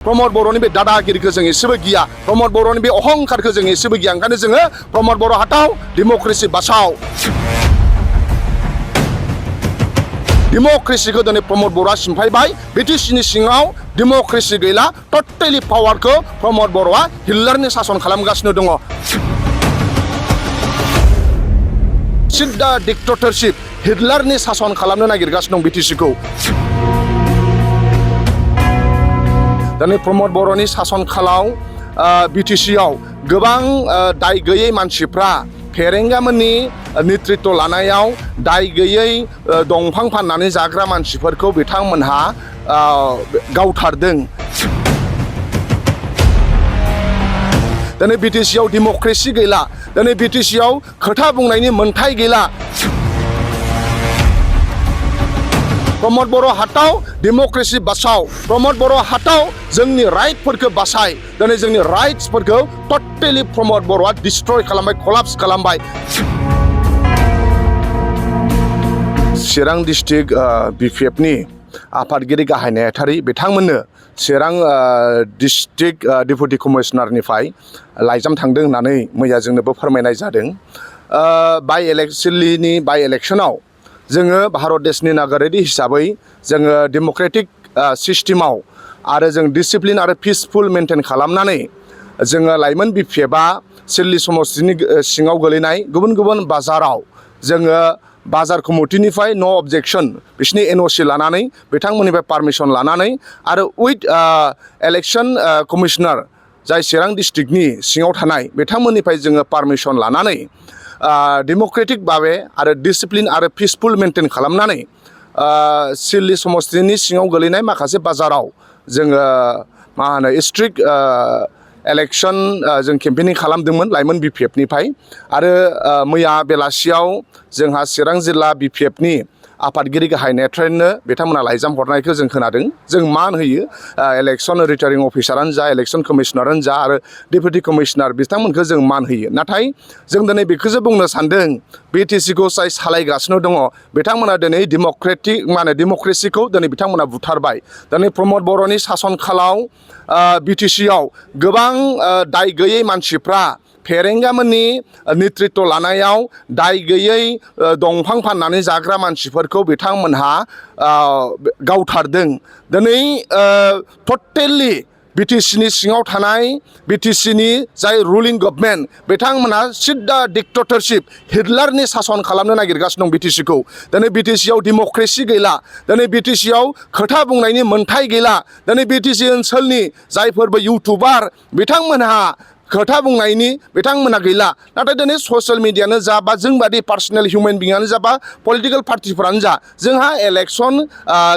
प्रमोद बर'नि बे दादागिरिखौ जों एसेबो गिया प्रमोद बर'नि बे अहंकारखौ जों एसेबो गिया ओंखायनो जोङो प्रमोद बर' हाथाव डेमोक्रेसि बासाव डेमोक्रेसिखौ दिनै प्रमोद बर'आ सिमफायबाय बिटिसिनि सिङाव डेमोक्रेसि गैला टटेलि पावारखौ प्रमोद बर'आ हिटलारनि सासन खालामगासिनो दङ सिद्दा डिक्टेटरशिप हिटलारनि सासन खालामनो नागिरगासिनो दं बिटिसिखौ दिनै प्रमोद बर'नि सासन खालाव बिटिसिआव गोबां दाय गैयै मानसिफ्रा फेरेंगामोननि नेतृत्व लानायाव दाय गैयै दंफां फाननानै जाग्रा मानसिफोरखौ बिथांमोनहा गावथारदों दिनै बिटिसिआव डेमोक्रेसि गैला दिनै बिटिसिआव खोथा बुंनायनि मोन्थाय गैला प्रमोद बर' हाथाव डेमोक्रेसि बासाव प्रमोद बर' हाथाव जोंनि राइटफोरखौ बासाय दिनै जोंनि राइट्सफोरखौ टटेलि प्रमोद बर'आ डिस्ट्रय खालामबाय कलाप्स खालामबाय चिरां डिस्ट्रिक्ट बिपिएफनि आफादगिरि गाहाय नेहाथारि बिथांमोननो चिरां डिस्ट्रिक्ट डेपुटि कमिशनारनिफ्राय लाइजाम थांदों होननानै मैया जोंनोबो फोरमायनाय जादों बाइ इलेक्शनाव जोङो भारत देशनि नागरिक हिसाबै जोङो डेमोक्रेटिक सिस्टेमाव आरो जों डिसिप्लिन आरो पिसफुल मेनटेन खालामनानै जोङो लाइमोन बिपिएफआ सिडली समस्तिनि सिङाव गोलैनाय गुबुन गुबुन बाजाराव जोङो बाजार कमिटिनिफ्राय नो अबजेक्शन बिसोरनि एनअसि लानानै बिथांमोननिफ्राय पारमिसन लानानै आरो उइथ इलेक्शन कमिशनार जाय चिरां डिस्ट्रिक्टनि सिङाव थानाय बिथांमोननिफ्राय जोङो पारमिसन लानानै डेमोक्रेटिक भावे आरो डिसिप्लिन आरो पिसफुल मेनटेन खालामनानै सिडली समस्तिनि सिङाव गोलैनाय माखासे बाजाराव जोङो मा होनो स्ट्रिक्ट इलेक्शन जों केम्पेनिं खालामदोंमोन लाइमोन बिपिएफनिफ्राय आरो मैया बेलासियाव जोंहा चिरां जिल्ला बिपिएफनि आफादगिरि गाहाय नेहाथारिनो बिथांमोना लाइजाम हरनायखौ जों खोनादों जों मान होयो इलेक्शन रिटार्निं अफिसारानो जा इलेक्शन कमिशनारानो जा आरो डेपुटि कमिशनार बिथांमोनखौ जों मान होयो नाथाय जों दिनै बेखौसो बुंनो सानदों बिटिसिखौ जाय सालायगासिनो दङ बिथांमोना दिनै डेमोक्रेसिखौ दिनै बिथांमोना बुथारबाय दिनै प्रमोद बर'नि सासन खालाव बिटिसिआव गोबां दाय गैयै मानसिफ्रा फेरेंगामोननि नेतृत्व लानायाव दाय गैयै दंफां फाननानै जाग्रा मानसिफोरखौ बिथांमोनहा गावथारदों दिनै टटेलि बिटिसिनि सिङाव थानाय बिटिसिनि जाय रुलिं गभर्नमेन्ट बिथांमोनहा सिद्दा डिक्टेटरशिप हिटलारनि सासन खालामनो नागिरगासिनो दं बिटिसिखौ दिनै बिटिसिआव डेमोक्रेसि गैला दिनै बिटिसिआव खोथा बुंनायनि मोन्थाय गैला दिनै बिटिसि ओनसोलनि जायफोरबो इउटुबार बिथांमोनहा खोथा बुंनायनि बिथांमोना गैला नाथाय दिनै ससियेल मिडियानो जा बा जोंबादि पार्सनेल हिउमेन बिंआनो जा बा पलिटिकेल पार्टिफोरानो जा जोंहा इलेक्शन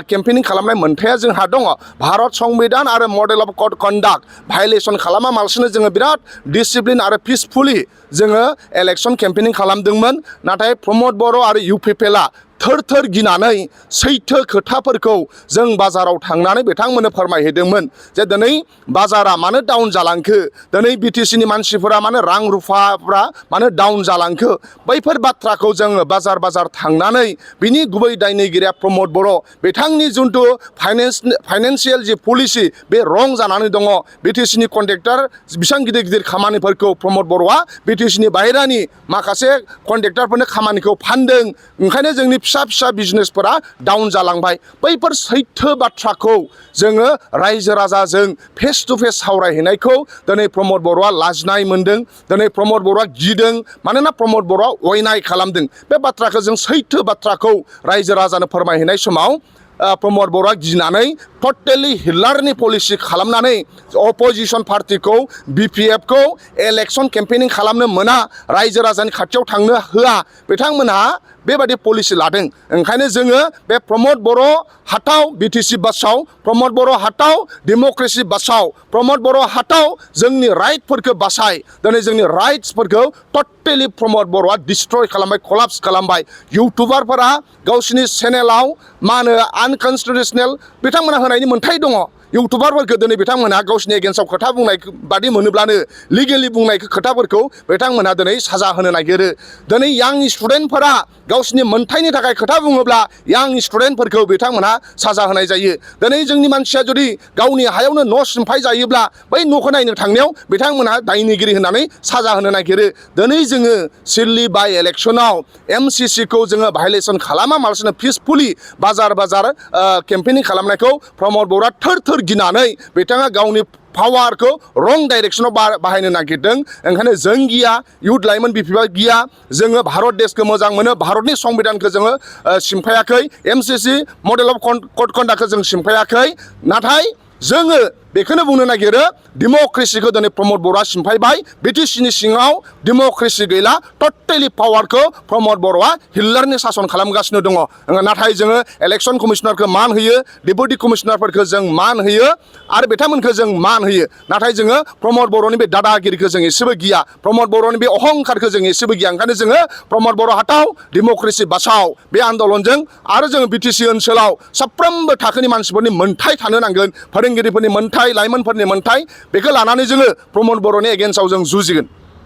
केम्पेनिं खालामनाय मोन्थाया जोंहा दङ भारत संबिधान आरो मडेल अफ कड कन्डाक्ट भायलेसन खालामालासिनो जोङो बिराद डिसिप्लिन आरो पिसफुलि जोङो इलेक्शन केम्पेनिं खालामदोंमोन नाथाय प्रमोद बर' आरो इउपिपिएलआ थोर थोर गिनानै सैथो खोथाफोरखौ जों बाजाराव थांनानै बिथांमोननो फोरमायहैदोंमोन जे दिनै बाजारा मानो डाउन जालांखो दिनै बिटिसिनि मानसिफोरा मानो रां रुफाफ्रा मानो डाउन जालांखो बैफोर बाथ्राखौ जोङो बाजार थांनानै बिनि गुबै दायनिगिरिया प्रमोद बर' बिथांनि जिथु फाइनेन्सियेल जि पलिसि बे रं जानानै दङ बिटिसिनि कन्ट्रेक्टर बेसेबां गिदिर गिदिर खामानिफोरखौ प्रमोद बर'आ बिटिसिनि बाहेरानि माखासे कन्ट्रेक्टरफोरनो खामानिखौ फानदों ओंखायनो जोंनि फिसा बिजनेसफोरा डाउन जालांबाय बैफोर सैथो बाथ्राखौ जोङो रायजो राजाजों फेस टु फेस सावरायहैनायखौ दिनै प्रमोद बर'आ लाजिनाय मोनदों दिनै प्रमोद बर'आ गिदों मानोना प्रमोद बर'आ अयनाय खालामदों बे बाथ्राखौ जों सैथो बाथ्राखौ रायजो राजानो फोरमायहैनाय समाव प्रमोद बर'आ गिनानै टटेलि हिटलारनि पलिसि खालामनानै अपोजिशन पार्टिखौ बिपिएफखौ इलेक्शन केम्पेनिं खालामनो मोना रायजो राजानि खाथियाव थांनो होआ बिथांमोनहा बेबादि पलिसि लादों ओंखायनो जोङो बे प्रमोद बर' हाथाव बिटिसि बासाव प्रमोद बर' हाथाव डेमोक्रेसि बासाव प्रमोद बर' हाथाव जोंनि राइटफोरखौ बासाय दिनै जोंनि राइट्सफोरखौ टटेलि प्रमोद बर'आ डिस्ट्रय खालामबाय कलाप्स खालामबाय इउटुबारफोरा गावसिनि चेनेलाव मा होनो आनकनस्टिटिउसनेल बिथांमोना होनायनि मोन्थाय दङ इउटुबारफोरखौ दिनै बिथांमोनहा गावसिनि एगेन्स्टआव खोथा बुंनाय बादि मोनोब्लानो लिगेलि बुंनाय खोथाफोरखौ बिथांमोनहा दिनै साजा होनो नागिरो। दिनै यां स्टुडेन्टफोरा गावसिनि मोन्थायनि थाखाय खोथा बुङोब्ला यां स्टुडेन्टफोरखौ बिथांमोनहा साजा होनाय जायो। दिनै जोंनि मानसिया जुदि गावनि हायावनो न' सिमफाय जायोब्ला बै न'खौ नायनो थांनायाव बिथांमोनहा दायनिगिरि होननानै साजा होनो नागिरो। दिनै जोङो सिडली बाइ इलेक्सनाव MCCखौ जोङो भायलेसन खालामालासिनो पिसफुलि बाजार केम्पेनिं खालामनायखौ प्रमद बर'आ थोर थोर गिनानै बिथाङा गावनि पावारखौ रं डाइरेक्सनाव बाहायनो नागिरदों। ओंखायनो जों गिया, इउथ लाइमोन बिफिबा गिया। जोङो भारत देशखौ मोजां मोनो, भारतनि संबिधानखौ जोङो सिमफायाखै, MCC मडेल अफ कड कन्डाक्टखौ जों सिमफायाखै। नाथाय जोङो बेखौनो बुंनो नागिरो डेम'क्रेसिखौ दिनै प्रमद बर'आ सिमफायबाय। BTCनि सिङाव डेम'क्रेसि गैला, टटेलि पावारखौ प्रमद बर'आ हिटलारनि सासन खालामगासिनो दङ। नाथाय जोङो इलेक्सन कमिशनारखौ मान होयो, डेपुटि कमिशनारफोरखौ जों मान होयो आरो बिथांमोनखौ जों मान होयो। नाथाय जोङो प्रमद बर'नि बे दादागिरिखौ जों एसेबो गिया, प्रमद बर'नि बे अहंकारखौ जों एसेबो गिया। ओंखायनो जोङो प्रमद बर' हाथाव डेम'क्रेसि बासाव बे आन्दलनजों आरो जोङो BTC ओनसोलाव साफ्रोमबो थाखोनि मानसिफोरनि मोन्थाय थानो नांगोन, फोरोंगिरिफोरनि मोन्थाय, लाइमोनफोरनि मोन्थाय, बेखौ लानानै जोङो प्रमद बर'नि एगेन्स्टआव जों जुजिगोन।